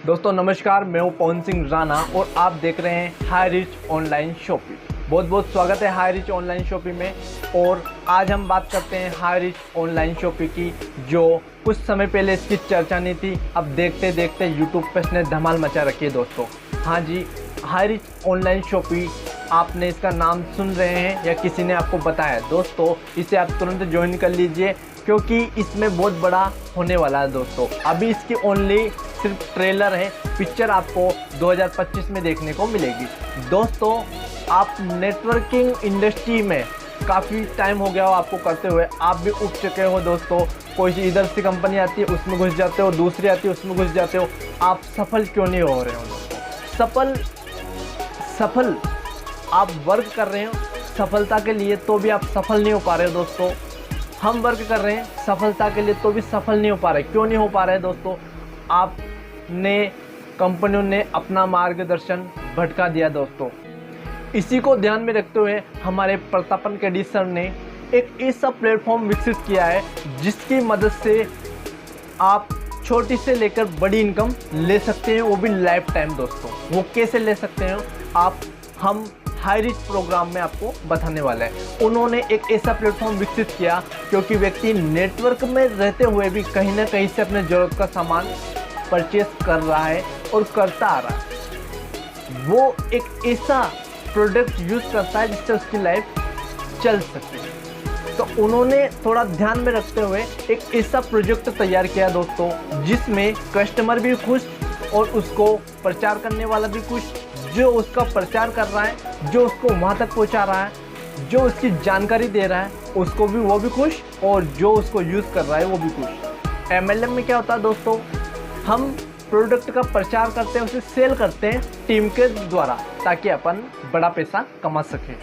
दोस्तों नमस्कार, मैं हूं पवन सिंह राणा और आप देख रहे हैं हाई रिच ऑनलाइन शॉपिंग। बहुत बहुत स्वागत है हाई रिच ऑनलाइन शॉपिंग में। और आज हम बात करते हैं हाई रिच ऑनलाइन शॉपिंग की, जो कुछ समय पहले इसकी चर्चा नहीं थी, अब देखते देखते यूट्यूब पर इसने धमाल मचा रखी है दोस्तों। हाँ जी, हाई रिच ऑनलाइन शॉपिंग, आपने इसका नाम सुन रहे हैं या किसी ने आपको बताया? दोस्तों इसे आप तुरंत ज्वाइन कर लीजिए क्योंकि इसमें बहुत बड़ा होने वाला है दोस्तों। अभी इसकी ओनली सिर्फ ट्रेलर है, पिक्चर आपको 2025 में देखने को मिलेगी। दोस्तों आप नेटवर्किंग इंडस्ट्री में काफ़ी टाइम हो गया हो आपको करते हुए, आप भी उठ चुके हो दोस्तों। कोई इधर से कंपनी आती है उसमें घुस जाते हो, दूसरी आती है उसमें घुस जाते हो, आप सफल क्यों नहीं हो रहे हो दोस्तों? सफल आप वर्क कर रहे हो सफलता के लिए तो भी आप सफल नहीं हो पा रहे हो दोस्तों। हम वर्क कर रहे हैं सफलता के लिए तो भी सफल नहीं हो पा रहे। क्यों नहीं हो पा रहे दोस्तों? आपने कंपनियों ने अपना मार्गदर्शन भटका दिया दोस्तों। इसी को ध्यान में रखते हुए हमारे प्रतापन केडी सर ने एक ऐसा प्लेटफॉर्म विकसित किया है जिसकी मदद से आप छोटी से लेकर बड़ी इनकम ले सकते हैं, वो भी लाइफ टाइम दोस्तों। वो कैसे ले सकते हैं आप, हम हाई रिच प्रोग्राम में आपको बताने वाला है। उन्होंने एक ऐसा प्लेटफॉर्म विकसित किया क्योंकि व्यक्ति नेटवर्क में रहते हुए भी कहीं ना कहीं से अपने ज़रूरत का सामान परचेस कर रहा है और करता आ रहा है। वो एक ऐसा प्रोडक्ट यूज़ करता है जिससे उसकी लाइफ चल सके। तो उन्होंने थोड़ा ध्यान में रखते हुए एक ऐसा प्रोजेक्ट तैयार किया दोस्तों जिसमें कस्टमर भी खुश और उसको प्रचार करने वाला भी खुश, जो उसका प्रचार कर रहा है, जो उसको वहाँ तक पहुँचा रहा है, जो उसकी जानकारी दे रहा है उसको भी वो भी खुश, और जो उसको यूज़ कर रहा है वो भी खुश। MLM में क्या होता है दोस्तों, हम प्रोडक्ट का प्रचार करते हैं, उसे सेल करते हैं टीम के द्वारा ताकि अपन बड़ा पैसा कमा सकें।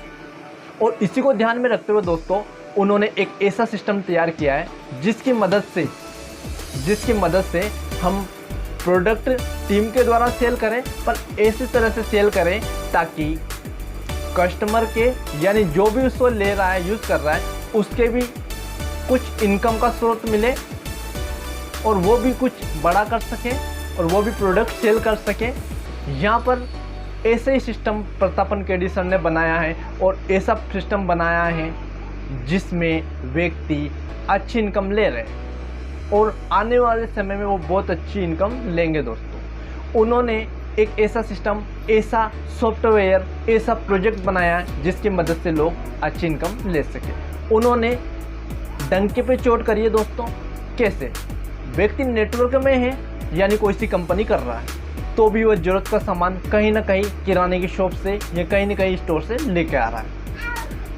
और इसी को ध्यान में रखते हुए दोस्तों उन्होंने एक ऐसा सिस्टम तैयार किया है जिसकी मदद से हम प्रोडक्ट टीम के द्वारा सेल करें, पर ऐसी तरह से सेल करें ताकि कस्टमर के, यानी जो भी उसको ले रहा है यूज़ कर रहा है, उसके भी कुछ इनकम का स्रोत मिले और वो भी कुछ बड़ा कर सके और वो भी प्रोडक्ट सेल कर सके। यहाँ पर ऐसे ही सिस्टम प्रतापन केडी सर ने बनाया है और ऐसा सिस्टम बनाया है जिसमें व्यक्ति अच्छी इनकम ले रहे हैं और आने वाले समय में वो बहुत अच्छी इनकम लेंगे दोस्तों। उन्होंने एक ऐसा सिस्टम, ऐसा सॉफ्टवेयर, ऐसा प्रोजेक्ट बनाया है जिसकी मदद से लोग अच्छी इनकम ले सके। उन्होंने डंके पे चोट करी है दोस्तों। कैसे? व्यक्ति नेटवर्क में है, यानी कोई सी कंपनी कर रहा है, तो भी वो ज़रूरत का सामान कहीं ना कहीं किराने की शॉप से या कहीं ना कहीं स्टोर से लेके आ रहा है।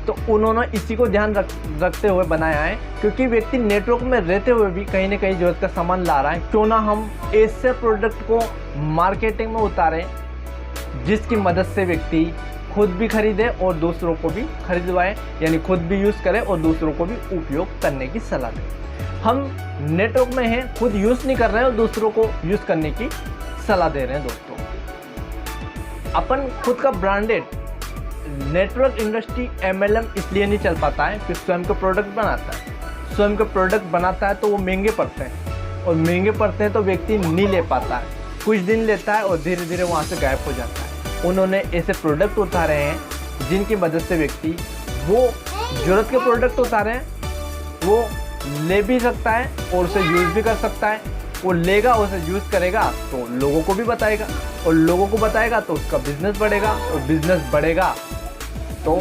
तो उन्होंने इसी को ध्यान रखते हुए बनाया है क्योंकि व्यक्ति नेटवर्क में रहते हुए भी कहीं ना कहीं ज़रूरत का सामान ला रहा है। क्यों ना हम ऐसे प्रोडक्ट को मार्केटिंग में उतारें जिसकी मदद से व्यक्ति खुद भी खरीदे और दूसरों को भी खरीदवाए, यानी खुद भी यूज़ करे और दूसरों को भी उपयोग करने की सलाह दें। हम नेटवर्क में हैं, खुद यूज़ नहीं कर रहे हैं और दूसरों को यूज़ करने की सलाह दे रहे हैं दोस्तों। अपन खुद का ब्रांडेड नेटवर्क इंडस्ट्री MLM इसलिए नहीं चल पाता है कि स्वयं का प्रोडक्ट बनाता है। स्वयं का प्रोडक्ट बनाता है तो वो महंगे पड़ते हैं और महंगे पड़ते हैं तो व्यक्ति नहीं ले पाता है, कुछ दिन लेता है और धीरे धीरे वहाँ से गायब हो जाता है। उन्होंने ऐसे प्रोडक्ट उतारे हैं जिनकी मदद से व्यक्ति वो ज़रूरत के प्रोडक्ट उतारे हैं, वो ले भी सकता है और उसे यूज़ भी कर सकता है। वो लेगा, उसे यूज़ करेगा तो लोगों को भी बताएगा और लोगों को बताएगा तो उसका बिजनेस बढ़ेगा और बिजनेस बढ़ेगा तो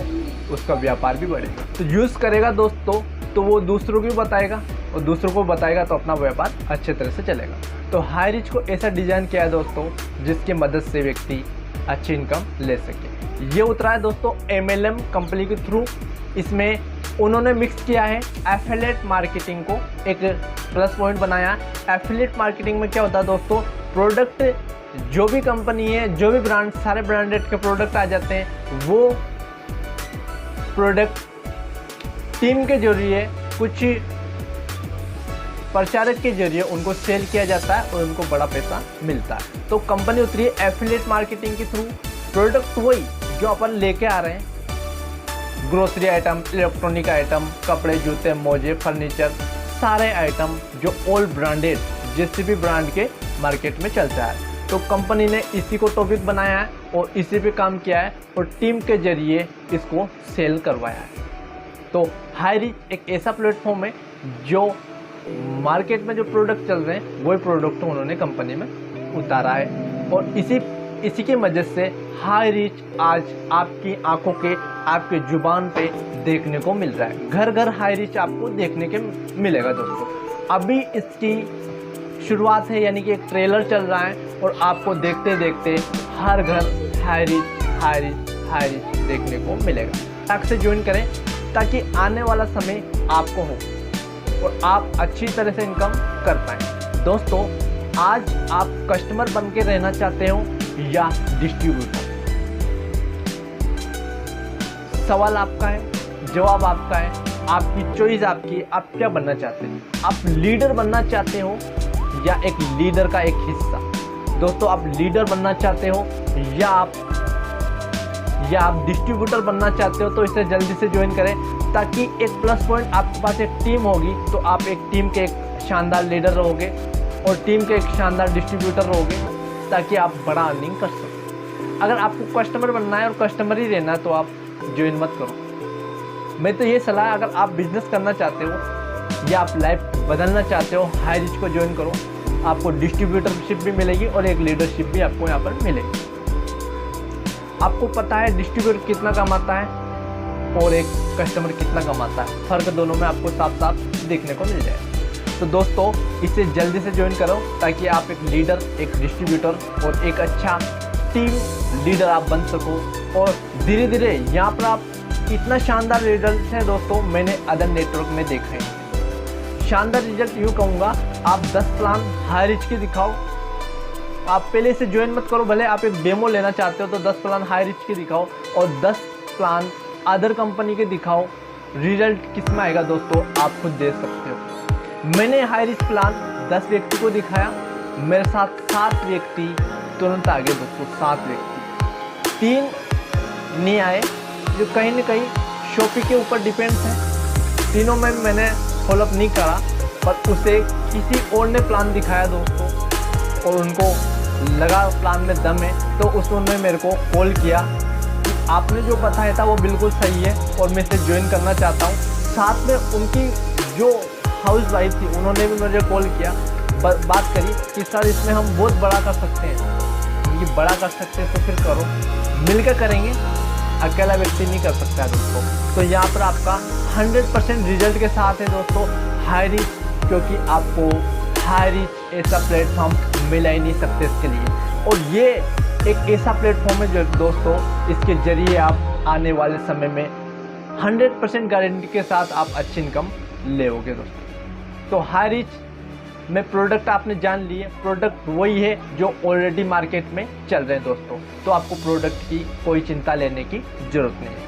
उसका व्यापार भी बढ़ेगा। तो यूज़ करेगा दोस्तों तो वो दूसरों को भी बताएगा और दूसरों को बताएगा तो अपना व्यापार अच्छे तरह से चलेगा। तो हाई रिच को ऐसा डिज़ाइन किया है दोस्तों जिसकी मदद से व्यक्ति अच्छी इनकम ले सके। ये उतरा है दोस्तों MLM कंपनी के थ्रू। इसमें उन्होंने मिक्स किया है एफिलिएट मार्केटिंग को, एक प्लस पॉइंट बनाया। एफिलिएट मार्केटिंग में क्या होता है दोस्तों, प्रोडक्ट जो भी कंपनी है, जो भी ब्रांड, सारे ब्रांडेड के प्रोडक्ट आ जाते हैं, वो प्रोडक्ट टीम के जरिए, कुछ प्रचारक के जरिए उनको सेल किया जाता है और उनको बड़ा पैसा मिलता है। तो कंपनी उतरी है एफिलिएट मार्केटिंग के थ्रू। प्रोडक्ट वही जो अपन लेके आ रहे हैं, ग्रोसरी आइटम, इलेक्ट्रॉनिक आइटम, कपड़े, जूते, मोजे, फर्नीचर, सारे आइटम जो ऑल ब्रांडेड जिस भी ब्रांड के मार्केट में चलता है, तो कंपनी ने इसी को टॉपिक बनाया है और इसी पे काम किया है और टीम के जरिए इसको सेल करवाया है। तो हाईरीच एक ऐसा प्लेटफॉर्म है जो मार्केट में जो प्रोडक्ट चल रहे हैं वही प्रोडक्ट उन्होंने कंपनी में उतारा है और इसी की वजह से हाईरीच आज आपकी आंखों के, आपके जुबान पे देखने को मिल रहा है। घर घर हाईरीच आपको देखने के मिलेगा दोस्तों। अभी इसकी शुरुआत है, यानी कि एक ट्रेलर चल रहा है और आपको देखते देखते हर घर हाईरीच देखने को मिलेगा। टाक से ज्वाइन करें ताकि आने वाला समय आपको हो और आप अच्छी तरह से इनकम कर पाएँ। दोस्तों, आज आप कस्टमर बन के रहना चाहते हो या डिस्ट्रीब्यूटर, सवाल आपका है, जवाब आपका है, आपकी चॉइस आपकी। आप क्या बनना चाहते हैं? आप लीडर बनना चाहते हो या एक लीडर का एक हिस्सा? दोस्तों, आप लीडर बनना चाहते हो या आप डिस्ट्रीब्यूटर बनना चाहते हो? तो इसे जल्दी से ज्वाइन करें ताकि एक प्लस पॉइंट, आपके पास एक टीम होगी तो आप एक टीम के एक शानदार लीडर रहोगे और टीम के एक शानदार डिस्ट्रीब्यूटर रहोगे ताकि आप बड़ा अर्निंग कर सको। अगर आपको कस्टमर बनना है और कस्टमर ही रहना है तो आप ज्वाइन मत करो। मैं तो ये सलाह, अगर आप बिजनेस करना चाहते हो या आप लाइफ बदलना चाहते हो, हाईरीच को ज्वाइन करो। आपको डिस्ट्रीब्यूटरशिप भी मिलेगी और एक लीडरशिप भी आपको यहाँ पर मिलेगी। आपको पता है डिस्ट्रीब्यूटर कितना कमाता है और एक कस्टमर कितना कमाता है, फ़र्क दोनों में आपको साफ साफ देखने को मिल जाए। तो दोस्तों, इसे जल्दी से ज्वाइन करो ताकि आप एक लीडर, एक डिस्ट्रीब्यूटर और एक अच्छा टीम लीडर आप बन सको। और धीरे धीरे यहाँ पर आप इतना शानदार रिजल्ट है दोस्तों, मैंने अदर नेटवर्क में देखे हैं। शानदार रिजल्ट यूँ कहूँगा, आप 10 प्लान हाईरीच के दिखाओ। आप पहले से ज्वाइन मत करो, भले आप एक डेमो लेना चाहते हो तो 10 प्लान हाईरीच के दिखाओ और 10 प्लान अदर कंपनी के दिखाओ। रिजल्ट किस में आएगा दोस्तों, आप खुद देख सकते हो। मैंने हाईरीच प्लान 10 व्यक्ति को दिखाया, मेरे साथ 7 व्यक्ति तुरंत आगे दोस्तों। 7 व्यक्ति, 3 नहीं आए जो कहीं ना कहीं शॉपिंग के ऊपर डिपेंड है। तीनों में मैंने फॉलोअप नहीं करा, पर उसे किसी और ने प्लान दिखाया दोस्तों और उनको लगा प्लान में दम है, तो उसने मेरे को कॉल किया कि आपने जो बताया था वो बिल्कुल सही है और मैं इसे ज्वाइन करना चाहता हूँ। साथ में उनकी जो हाउस वाइफ थी उन्होंने भी मुझे कॉल किया, बात करी कि सर इसमें हम बहुत बड़ा कर सकते हैं। ये बड़ा कर सकते हैं तो फिर करो, मिलकर करेंगे, अकेला व्यक्ति नहीं कर सकता दोस्तों। तो यहाँ पर आपका 100% रिजल्ट के साथ है दोस्तों हाईरीच, क्योंकि आपको हाईरीच ऐसा प्लेटफॉर्म मिला ही नहीं सकते इसके लिए। और ये एक ऐसा प्लेटफॉर्म है जो दोस्तों इसके जरिए आप आने वाले समय में 100% गारंटी के साथ आप अच्छी इनकम लेओगे दोस्तों। तो हाईरीच में प्रोडक्ट आपने जान लिए, प्रोडक्ट वही है जो ऑलरेडी मार्केट में चल रहे हैं दोस्तों। तो आपको प्रोडक्ट की कोई चिंता लेने की ज़रूरत नहीं है।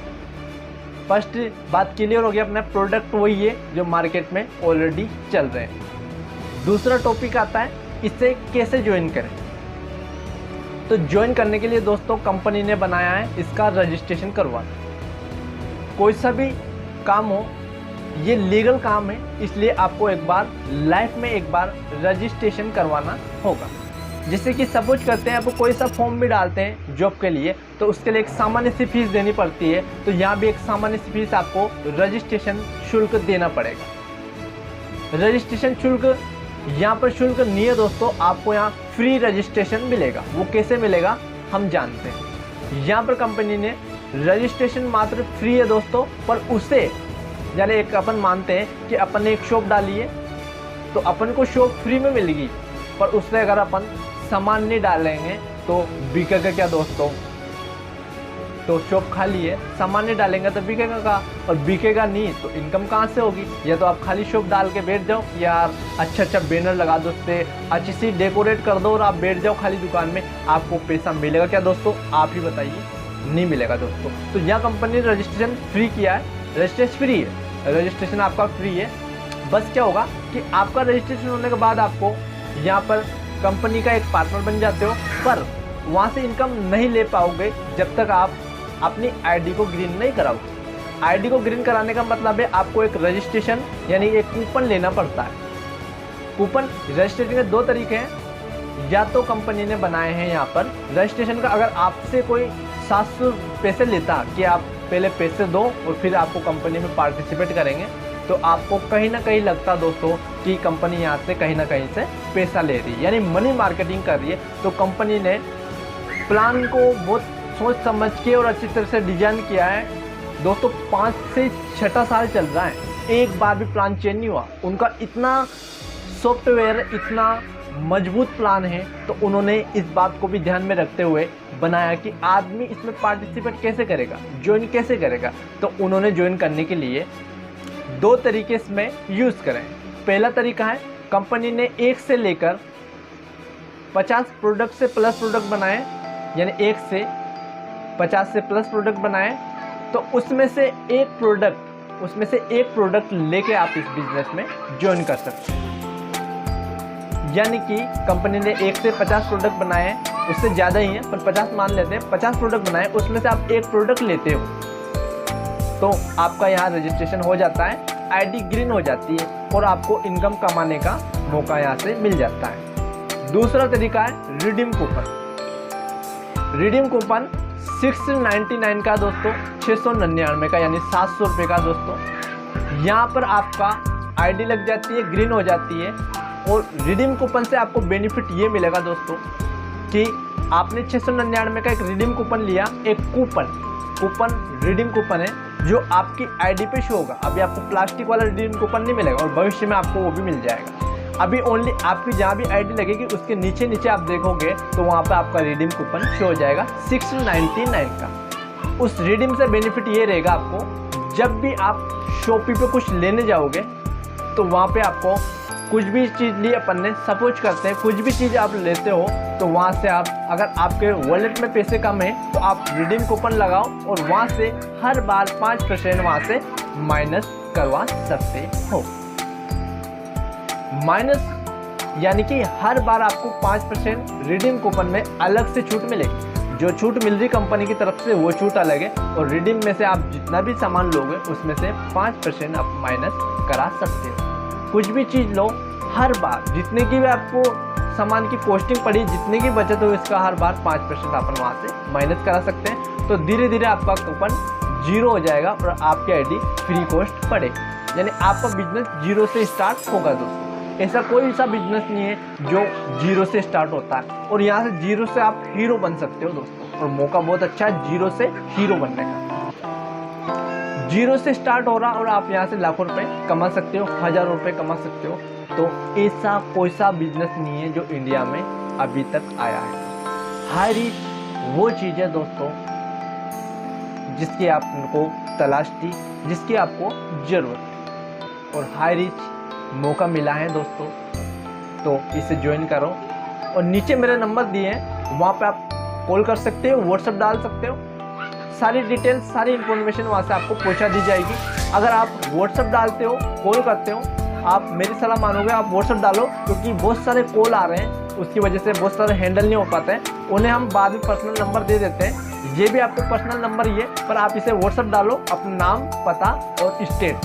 फर्स्ट बात क्लियर हो गया, अपना प्रोडक्ट वही है जो मार्केट में ऑलरेडी चल रहे हैं। दूसरा टॉपिक आता है इसे कैसे ज्वाइन करें। तो ज्वाइन करने के लिए दोस्तों कंपनी ने बनाया है इसका रजिस्ट्रेशन करवाना। कोई सा भी काम हो, ये लीगल काम है, इसलिए आपको एक बार लाइफ में एक बार रजिस्ट्रेशन करवाना होगा। जैसे कि सपोज करते हैं आपको कोई सा फॉर्म भी डालते हैं जॉब के लिए, तो उसके लिए एक सामान्य सी फीस देनी पड़ती है। तो यहाँ भी एक सामान्य सी फीस आपको रजिस्ट्रेशन शुल्क देना पड़ेगा। रजिस्ट्रेशन शुल्क यहाँ पर शुल्क नहीं है दोस्तों, आपको यहाँ फ्री रजिस्ट्रेशन मिलेगा। वो कैसे मिलेगा हम जानते हैं। यहाँ पर कंपनी ने रजिस्ट्रेशन मात्र फ्री है दोस्तों, पर उसे यानी एक अपन मानते हैं कि अपन ने एक शॉप डाली है तो अपन को शॉप फ्री में मिलेगी, पर उससे अगर अपन सामान नहीं डालेंगे तो बिकेगा क्या दोस्तों। तो शॉप खाली है, सामान नहीं डालेंगे तो बिकेगा कहाँ, और बिकेगा नहीं तो इनकम कहाँ से होगी। या तो आप खाली शॉप डाल के बैठ जाओ, यार अच्छा बैनर लगा दो, उससे अच्छी सी डेकोरेट कर दो और आप बैठ जाओ खाली दुकान में, आपको पैसा मिलेगा क्या दोस्तों, आप ही बताइए। नहीं मिलेगा दोस्तों। तो यहाँ कंपनी ने रजिस्ट्रेशन फ्री किया है, रजिस्ट्रेशन फ्री है, रजिस्ट्रेशन आपका फ्री है। बस क्या होगा कि आपका रजिस्ट्रेशन होने के बाद आपको यहाँ पर कंपनी का एक पार्टनर बन जाते हो, पर वहाँ से इनकम नहीं ले पाओगे जब तक आप अपनी आईडी को ग्रीन नहीं कराओगे। आईडी को ग्रीन कराने का मतलब है आपको एक रजिस्ट्रेशन यानी एक कूपन लेना पड़ता है। कूपन रजिस्ट्रेशन के 2 तरीके हैं, या तो कंपनी ने बनाए हैं यहाँ पर रजिस्ट्रेशन का। अगर आपसे कोई 700 पैसे लेता कि आप पहले पैसे दो और फिर आपको कंपनी में पार्टिसिपेट करेंगे, तो आपको कहीं ना कहीं लगता दोस्तों कि कंपनी यहाँ से कहीं ना कहीं से पैसा ले रही है, यानी मनी मार्केटिंग कर रही है। तो कंपनी ने प्लान को बहुत सोच समझ के और अच्छी तरह से डिजाइन किया है दोस्तों। 5 से 6 साल चल रहा है, एक बार भी प्लान चेंज नहीं हुआ। उनका इतना सॉफ्टवेयर, इतना मजबूत प्लान है, तो उन्होंने इस बात को भी ध्यान में रखते हुए बनाया कि आदमी इसमें पार्टिसिपेट कैसे करेगा, ज्वाइन कैसे करेगा। तो उन्होंने ज्वाइन करने के लिए 2 तरीके इसमें यूज़ करें। पहला तरीका है, कंपनी ने 1 से लेकर 50 प्रोडक्ट से प्लस प्रोडक्ट बनाए, यानी 1 से 50 से प्लस प्रोडक्ट बनाए। तो उसमें से एक प्रोडक्ट लेके आप इस बिजनेस में ज्वाइन कर सकते हैं। यानी कि कंपनी ने 1 से 50 प्रोडक्ट बनाए हैं, उससे ज़्यादा ही है पर 50 मान लेते हैं, 50 प्रोडक्ट बनाए, उसमें से आप एक प्रोडक्ट लेते हो तो आपका यहाँ रजिस्ट्रेशन हो जाता है, आईडी ग्रीन हो जाती है और आपको इनकम कमाने का मौका यहाँ से मिल जाता है। दूसरा तरीका है रिडीम कूपन। रिडीम कूपन 699 का दोस्तों, 699 का यानी 700 रुपये का दोस्तों। यहाँ पर आपका आईडी लग जाती है, ग्रीन हो जाती है और रिडीम कूपन से आपको बेनिफिट ये मिलेगा दोस्तों कि आपने 699 का एक रिडीम कूपन लिया। एक कूपन रिडीम कूपन है जो आपकी आईडी पे शो होगा। अभी आपको प्लास्टिक वाला रिडीम कूपन नहीं मिलेगा और भविष्य में आपको वो भी मिल जाएगा। अभी ओनली आपकी जहाँ भी आईडी लगेगी उसके नीचे आप देखोगे तो वहाँ पे आपका रिडीम कूपन शो हो जाएगा 699 का। उस रिडीम से बेनिफिट ये रहेगा आपको, जब भी आप शॉपी पे कुछ लेने जाओगे तो वहाँ पे आपको कुछ भी चीज़ ली अपन ने, सपोज करते हैं कुछ भी चीज़ आप लेते हो तो वहाँ से आप, अगर आपके वॉलेट में पैसे कम है तो आप रिडीम कूपन लगाओ और वहाँ से हर बार 5% वहाँ से माइनस करवा सकते हो। माइनस यानी कि हर बार आपको 5% रिडीम कूपन में अलग से छूट मिलेगी। जो छूट मिल रही कंपनी की तरफ से वो छूट अलग है और रिडीम में से आप जितना भी सामान लोगे उसमें से 5% आप माइनस करा सकते हो। कुछ भी चीज़ लो, हर बार जितने की भी आपको सामान की कॉस्टिंग पड़ी, जितने की बचत हो, इसका हर बार 5% अपन वहाँ से माइनस करा सकते हैं। तो धीरे धीरे आपका कूपन 0 हो जाएगा और आपकी आईडी फ्री कॉस्ट पड़ेगी, यानी आपका बिजनेस 0 से स्टार्ट होगा दोस्तों। ऐसा कोई सा बिजनेस नहीं है जो 0 से स्टार्ट होता है और यहाँ से 0 से आप हीरो बन सकते हो दोस्तों। और मौका बहुत अच्छा है 0 से हीरो बनने का। 0 से स्टार्ट हो रहा और आप यहाँ से लाखों रुपए कमा सकते हो, हज़ारों रुपए कमा सकते हो। तो ऐसा कोई सा बिजनेस नहीं है जो इंडिया में अभी तक आया है। हाई रीच वो चीज़ है दोस्तों जिसकी आपको तलाश थी, जिसकी आपको ज़रूरत थी और हाई रीच मौका मिला है दोस्तों। तो इसे ज्वाइन करो और नीचे मेरे नंबर दिए हैं, वहाँ पे आप कॉल कर सकते हो, व्हाट्सएप डाल सकते हो। सारी डिटेल्स, सारी इन्फॉर्मेशन वहाँ से आपको पहुँचा दी जाएगी। अगर आप व्हाट्सएप डालते हो, कॉल करते हो, आप मेरी सलाह मानोगे आप व्हाट्सएप डालो, क्योंकि बहुत सारे कॉल आ रहे हैं, उसकी वजह से बहुत सारे हैंडल नहीं हो पाते हैं। उन्हें हम बाद में पर्सनल नंबर दे देते हैं। ये भी आपको पर्सनल नंबर ही है, पर आप इसे व्हाट्सएप डालो, अपना नाम, पता और स्टेट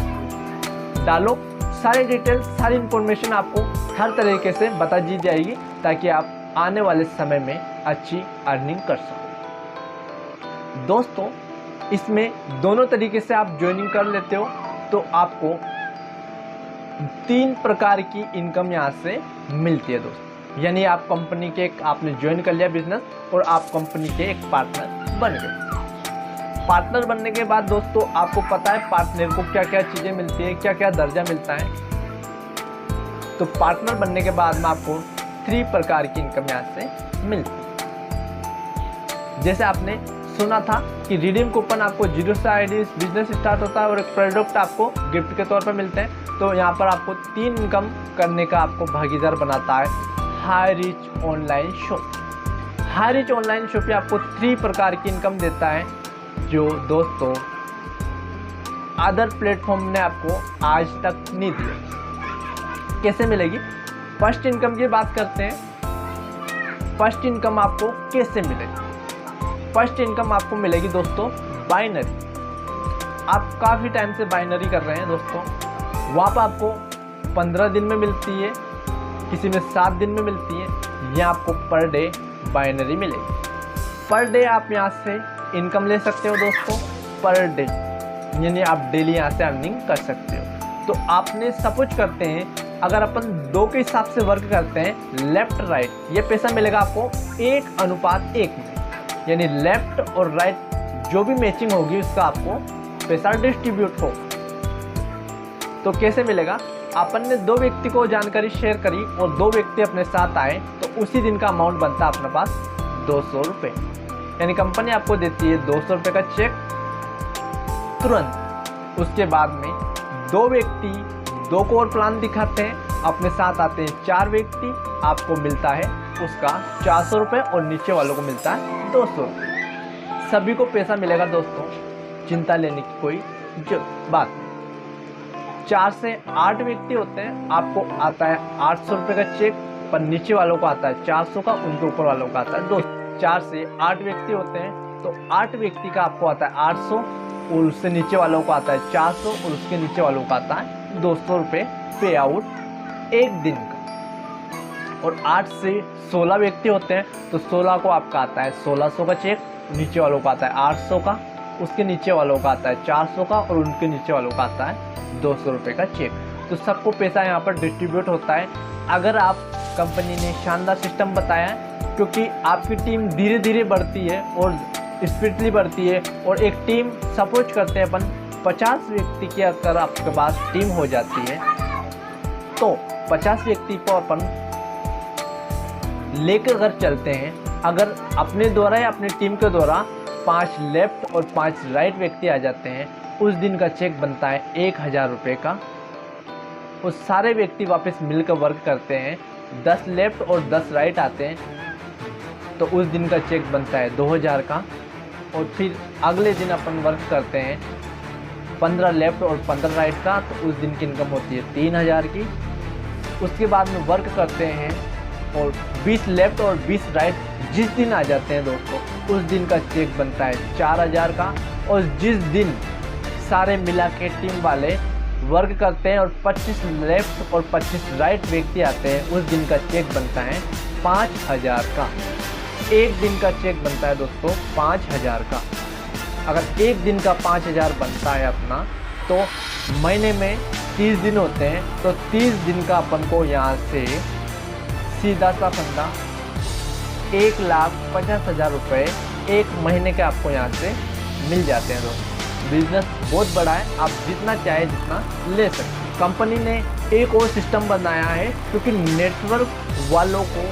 डालो। सारी डिटेल्स, सारी इन्फॉर्मेशन आपको हर तरीके से बता दी जाएगी ताकि आप आने वाले समय में अच्छी अर्निंग कर सको दोस्तों। इसमें दोनों तरीके से आप ज्वाइनिंग कर लेते हो तो आपको 3 प्रकार की इनकम यहाँ से मिलती है दोस्तों। यानी आप कंपनी के आपने ज्वाइन कर लिया बिजनेस और आप कंपनी के एक पार्टनर बन गए। पार्टनर बनने के बाद दोस्तों आपको पता है पार्टनर को क्या क्या चीज़ें मिलती है, क्या क्या दर्जा मिलता है। तो पार्टनर बनने के बाद में आपको 3 प्रकार की इनकम यहाँ से मिलती है। जैसे आपने सुना था कि रिडीम कूपन आपको 0 से आईडी बिजनेस स्टार्ट होता है और एक प्रोडक्ट आपको गिफ्ट के तौर पर मिलते हैं। तो यहाँ पर आपको 3 इनकम करने का आपको भागीदार बनाता है high reach online shop. High reach online shop पे आपको 3 प्रकार की इनकम देता है जो दोस्तों अदर प्लेटफॉर्म ने आपको आज तक नहीं दिया। कैसे मिलेगी? फर्स्ट इनकम की बात करते हैं। फर्स्ट इनकम आपको कैसे मिलेगी? फर्स्ट इनकम आपको मिलेगी दोस्तों बाइनरी। आप काफ़ी टाइम से बाइनरी कर रहे हैं दोस्तों, वहाँ पर आपको 15 दिन में मिलती है, किसी में 7 दिन में मिलती है। यहाँ आपको पर डे बाइनरी मिलेगी। पर डे आप यहाँ से इनकम ले सकते हो दोस्तों, पर डे यानी आप डेली यहाँ से अर्निंग कर सकते हो। तो आपने सपोज करते हैं अगर अपन 2 के हिसाब से वर्क करते हैं लेफ्ट राइट, ये पैसा मिलेगा आपको 1:1 में, यानी लेफ्ट और राइट जो भी मैचिंग होगी उसका आपको पैसा डिस्ट्रीब्यूट हो। तो कैसे मिलेगा, अपन ने 2 व्यक्ति को जानकारी शेयर करी और 2 व्यक्ति अपने साथ आए तो उसी दिन का अमाउंट बनता है अपने पास 200 रुपये, यानी कंपनी आपको देती है 200 रुपये का चेक तुरंत। उसके बाद में 2 व्यक्ति 2 को और प्लान दिखाते हैं, अपने साथ आते हैं 4 व्यक्ति, आपको मिलता है उसका 400 रुपये और नीचे वालों को मिलता है 200 रुपये। सभी को पैसा मिलेगा दोस्तों, चिंता लेने की कोई बात नहीं। 4 से 8 व्यक्ति होते हैं, आपको आता है 800 रुपये का चेक, पर नीचे वालों को आता है 400 का, उनके ऊपर वालों का आता है 200। 4 से 8 व्यक्ति होते हैं तो 8 व्यक्ति का आपको आता है 800 और उससे नीचे वालों को आता है 400 और उसके नीचे वालों का आता है 200 रुपये पे आउट एक दिन का। और 8 से 16 व्यक्ति होते हैं तो 16 को आपका आता है 1600 का चेक, नीचे वालों का आता है 800 का, उसके नीचे वालों का आता है 400 का और उनके नीचे वालों का आता है 200 रुपये का चेक। तो सबको पैसा यहाँ पर डिस्ट्रीब्यूट होता है। अगर आप कंपनी ने शानदार सिस्टम बताया है, क्योंकि आपकी टीम धीरे धीरे बढ़ती है और स्पीडली बढ़ती है, और एक टीम सपोज करते हैं अपन 50 व्यक्ति की अगर आपके पास टीम हो जाती है तो 50 व्यक्ति को अपन लेकर अगर चलते हैं, अगर अपने द्वारा या अपनी टीम के द्वारा 5 लेफ्ट और 5 राइट व्यक्ति आ जाते हैं, उस दिन का चेक बनता है 1000 रुपये का। उस सारे व्यक्ति वापस मिलकर वर्क करते हैं, 10 लेफ्ट और 10 राइट आते हैं तो उस दिन का चेक बनता है 2000 का। और फिर अगले दिन अपन वर्क करते हैं 15 लेफ्ट और 15 राइट का, तो उस दिन की इनकम होती है 3000 की। उसके बाद में वर्क करते हैं और 20 लेफ्ट और 20 राइट जिस दिन आ जाते हैं दोस्तों, उस दिन का चेक बनता है 4000 का। और जिस दिन सारे मिला के टीम वाले वर्क करते हैं और 25 लेफ्ट और 25 राइट व्यक्ति आते हैं, उस दिन का चेक बनता है 5000 का। एक दिन का चेक बनता है दोस्तों 5000 का। अगर एक दिन का 5000 बनता है अपना, तो महीने में 30 दिन होते हैं, तो 30 दिन का अपन को यहाँ से सीधा सा फंदा 1,50,000 रुपये एक महीने के आपको यहाँ से मिल जाते हैं दोस्तों। बिजनेस बहुत बड़ा है, आप जितना चाहे जितना ले सकते हैं। कंपनी ने एक और सिस्टम बनाया है, क्योंकि नेटवर्क वालों को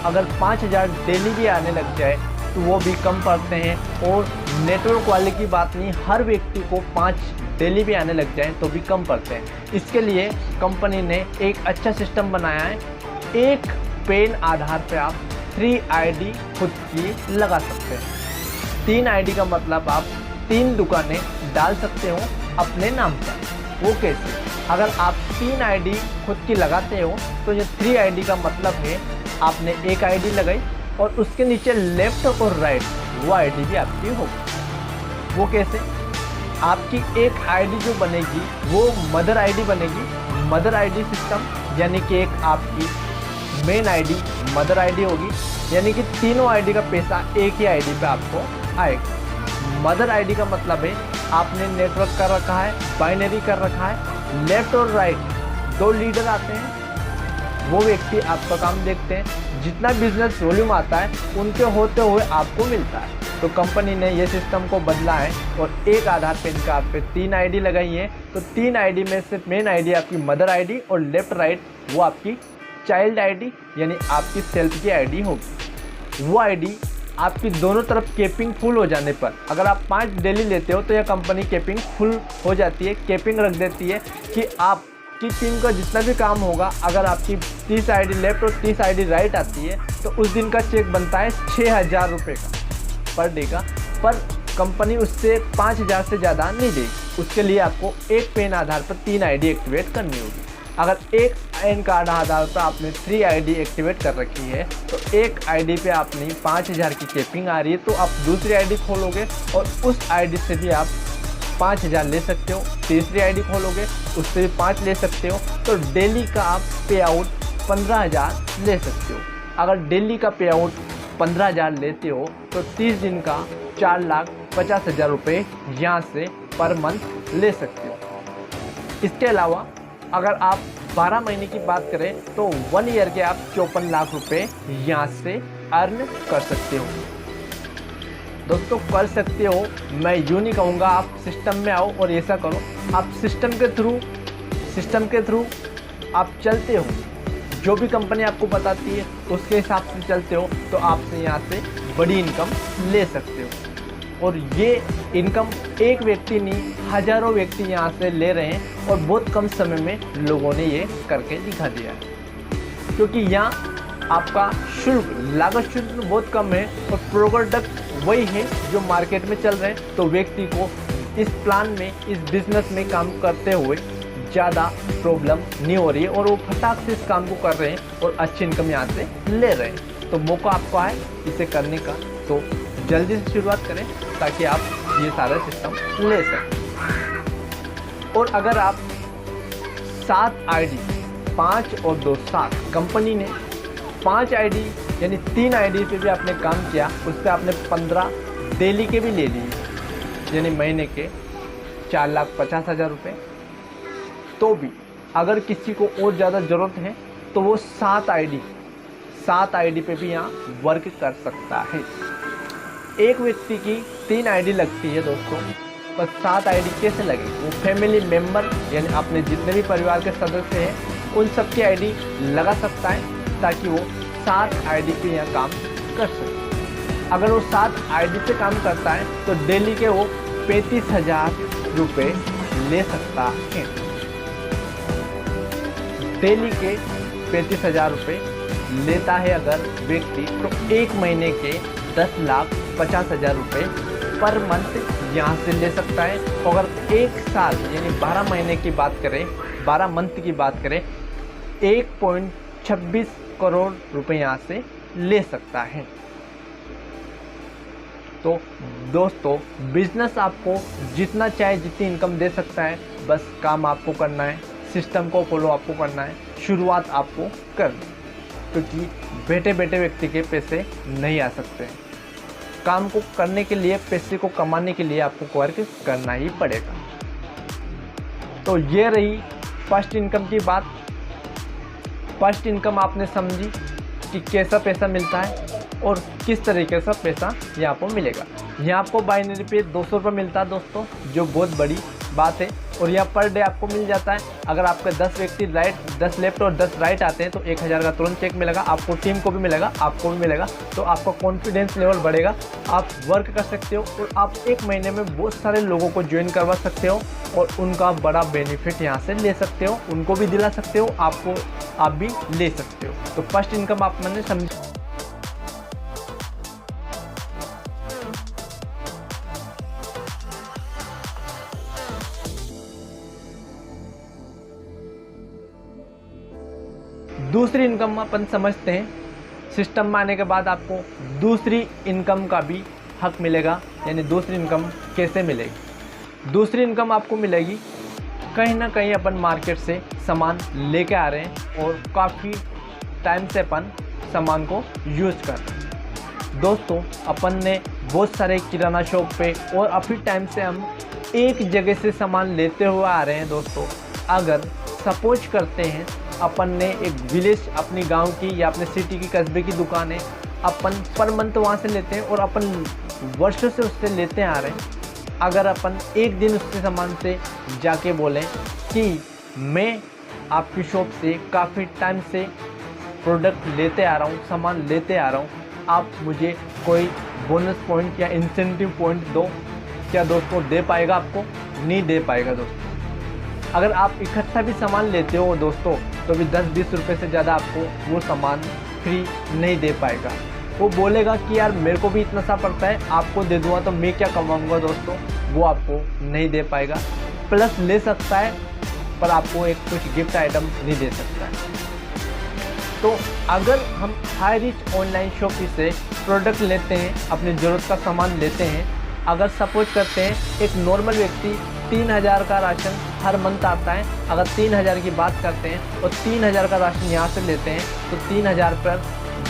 अगर 5000 डेली भी आने लग जाए तो वो भी कम पड़ते हैं। और नेटवर्क वाले की बात नहीं, हर व्यक्ति को 5 डेली भी आने लग जाए तो भी कम पड़ते हैं। इसके लिए कंपनी ने एक अच्छा सिस्टम बनाया है। एक पेन आधार पे आप 3 आईडी खुद की लगा सकते हैं। 3 आईडी का मतलब आप 3 दुकानें डाल सकते हो अपने नाम पर। वो कैसे? अगर आप 3 आईडी खुद की लगाते हो तो ये 3 आईडी का मतलब है आपने एक आईडी लगाई और उसके नीचे लेफ्ट और राइट वो आईडी भी आपकी होगी। वो कैसे? आपकी एक आईडी जो बनेगी वो मदर आईडी बनेगी। मदर आईडी सिस्टम यानी कि एक आपकी मेन आईडी मदर आईडी होगी, यानी कि तीनों आईडी का पैसा एक ही आईडी पे आपको आएगा। मदर आईडी का मतलब है आपने नेटवर्क कर रखा है, बाइनरी कर रखा है, लेफ्ट और राइट 2 लीडर आते हैं, वो व्यक्ति आपका काम देखते हैं, जितना बिजनेस वॉल्यूम आता है उनके होते हुए आपको मिलता है। तो कंपनी ने ये सिस्टम को बदला है और एक आधार पे इनका आप पे 3 आईडी लगाई है। तो 3 आईडी में से मेन आईडी आपकी मदर आईडी और लेफ्ट राइट वो आपकी चाइल्ड आईडी यानी आपकी सेल्फ की आईडी होगी। वो आईडी आपकी दोनों तरफ कैपिंग फुल हो जाने पर, अगर आप 5 डेली लेते हो तो यह कंपनी कैपिंग फुल हो जाती है, कैपिंग रख देती है कि आपकी टीम का जितना भी काम होगा, अगर आपकी 30 आईडी लेफ्ट और 30 आईडी राइट आती है तो उस दिन का चेक बनता है 6000 रुपये का पर डे का। पर कंपनी उससे 5000 से ज़्यादा नहीं देगी। उसके लिए आपको एक पेन आधार पर 3 आईडी एक्टिवेट करनी होगी। अगर एक पेन कार्ड आधार पर आपने 3 आईडी एक्टिवेट कर रखी है तो एक आईडी पे आपने 5000 की कैपिंग आ रही है, तो आप दूसरी आईडी खोलोगे और उस आईडी से भी आप 5000 ले सकते हो। तीसरी आईडी खोलोगे उससे भी 5 ले सकते हो। तो डेली का आप पे आउट 15000 ले सकते हो। अगर डेली का पे आउट 15,000 लेते हो तो 30 दिन का 4,50,000 रुपये यहाँ से पर मंथ ले सकते हो। इसके अलावा अगर आप 12 महीने की बात करें तो 1 ईयर के आप 54 लाख रुपए यहाँ से अर्न कर सकते हो। दोस्तों कर सकते हो, मैं यूँ नहीं कहूँगा आप सिस्टम में आओ और ऐसा करो। आप सिस्टम के थ्रू आप चलते हो, जो भी कंपनी आपको बताती है उसके हिसाब से चलते हो तो आपसे यहाँ से बड़ी इनकम ले सकते हो। और ये इनकम एक व्यक्ति नहीं, हज़ारों व्यक्ति यहाँ से ले रहे हैं और बहुत कम समय में लोगों ने ये करके दिखा दिया है। क्योंकि यहाँ आपका लागत शुल्क बहुत कम है और प्रोडक्ट वही है जो मार्केट में चल रहे हैं, तो व्यक्ति को इस प्लान में, इस बिजनेस में काम करते हुए ज़्यादा प्रॉब्लम नहीं हो रही है और वो फटाक से इस काम को कर रहे हैं और अच्छी इनकम यहाँ से ले रहे हैं। तो मौका आपको है इसे करने का, तो जल्दी से शुरुआत करें ताकि आप ये सारा सिस्टम ले सकें। और अगर आप 7 आईडी 5 और 2 7 कंपनी ने 5 आईडी यानी 3 आईडी पे भी आपने काम किया, उस पर आपने 15 डेली के भी ले लिए यानी महीने के 4,50,000 रुपये। तो भी अगर किसी को और ज़्यादा ज़रूरत है तो वो 7 आईडी पे भी यहाँ वर्क कर सकता है। एक व्यक्ति की 3 आईडी लगती है दोस्तों, पर 7 आईडी कैसे लगे? वो फैमिली मेम्बर यानी अपने जितने भी परिवार के सदस्य हैं उन सब की आईडी लगा सकता है ताकि वो 7 आईडी पे यहाँ काम कर सके। अगर वो 7 आईडी पे काम करता है तो डेली के वो 35,000 रुपये ले सकता है। डेली के 35,000 रुपये लेता है अगर व्यक्ति, तो एक महीने के 10,50,000 रुपये पर मंथ यहाँ से ले सकता है। अगर एक साल यानी 12 महीने की बात करें, 12 मंथ की बात करें, 1.26 करोड़ रुपए यहाँ से ले सकता है। तो दोस्तों बिजनेस आपको जितना चाहे जितनी इनकम दे सकता है, बस काम आपको करना है, सिस्टम को फॉलो आपको करना है, शुरुआत आपको करनी है। क्योंकि बैठे बैठे व्यक्ति के पैसे नहीं आ सकते हैं। काम को करने के लिए, पैसे को कमाने के लिए आपको वर्क करना ही पड़ेगा। तो ये रही फर्स्ट इनकम की बात। फर्स्ट इनकम आपने समझी कि कैसा पैसा मिलता है और किस तरीके से पैसा यहाँ आपको मिलेगा। यहाँ आपको बाइनरी पे 200 रुपये मिलता है दोस्तों, जो बहुत बड़ी बात है। और यहाँ पर डे आपको मिल जाता है। अगर आपके 10 व्यक्ति राइट, 10 लेफ्ट और 10 राइट आते हैं तो 1,000 का तुरंत चेक मिलेगा। आपको टीम को भी मिलेगा, आपको भी मिलेगा। तो आपका कॉन्फिडेंस लेवल बढ़ेगा, आप वर्क कर सकते हो और आप एक महीने में बहुत सारे लोगों को ज्वाइन करवा सकते हो और उनका बड़ा बेनिफिट यहाँ से ले सकते हो, उनको भी दिला सकते हो, आप भी ले सकते हो। तो फर्स्ट इनकम आप मैंने समझ। दूसरी इनकम अपन समझते हैं। सिस्टम में आने के बाद आपको दूसरी इनकम का भी हक मिलेगा। यानी दूसरी इनकम कैसे मिलेगी? दूसरी इनकम आपको मिलेगी कहीं ना कहीं अपन मार्केट से सामान लेके आ रहे हैं और काफ़ी टाइम से अपन सामान को यूज़ कर रहे हैं। दोस्तों अपन ने बहुत सारे किराना शॉप पे और अभी टाइम से हम एक जगह से सामान लेते हुए आ रहे हैं। दोस्तों अगर सपोज करते हैं अपन ने एक विलेज, अपनी गांव की या अपने सिटी की, कस्बे की दुकान है, अपन पर मंथ वहाँ से लेते हैं और अपन वर्षों से उससे लेते आ रहे हैं। अगर अपन एक दिन उससे सामान से जाके बोलें कि मैं आपकी शॉप से काफ़ी टाइम से प्रोडक्ट लेते आ रहा हूँ, सामान लेते आ रहा हूँ, आप मुझे कोई बोनस पॉइंट या इंसेंटिव पॉइंट दो, क्या दोस्तों दे पाएगा? आपको नहीं दे पाएगा दोस्तों। अगर आप इकट्ठा भी सामान लेते हो दोस्तों तो भी 10-20 रुपये से ज़्यादा आपको वो सामान फ्री नहीं दे पाएगा। वो बोलेगा कि यार मेरे को भी इतना सा पड़ता है, आपको दे दूँगा तो मैं क्या कमाऊँगा दोस्तों, वो आपको नहीं दे पाएगा। प्लस ले सकता है पर आपको एक कुछ गिफ्ट आइटम नहीं दे सकता है। तो अगर हम हाई रिच ऑनलाइन शॉपिंग से प्रोडक्ट लेते हैं, अपनी ज़रूरत का सामान लेते हैं, अगर सपोज करते हैं एक नॉर्मल व्यक्ति 3,000 का राशन हर मंथ आता है, अगर 3,000 की बात करते हैं और 3,000 का राशन यहाँ से लेते हैं तो 3,000 पर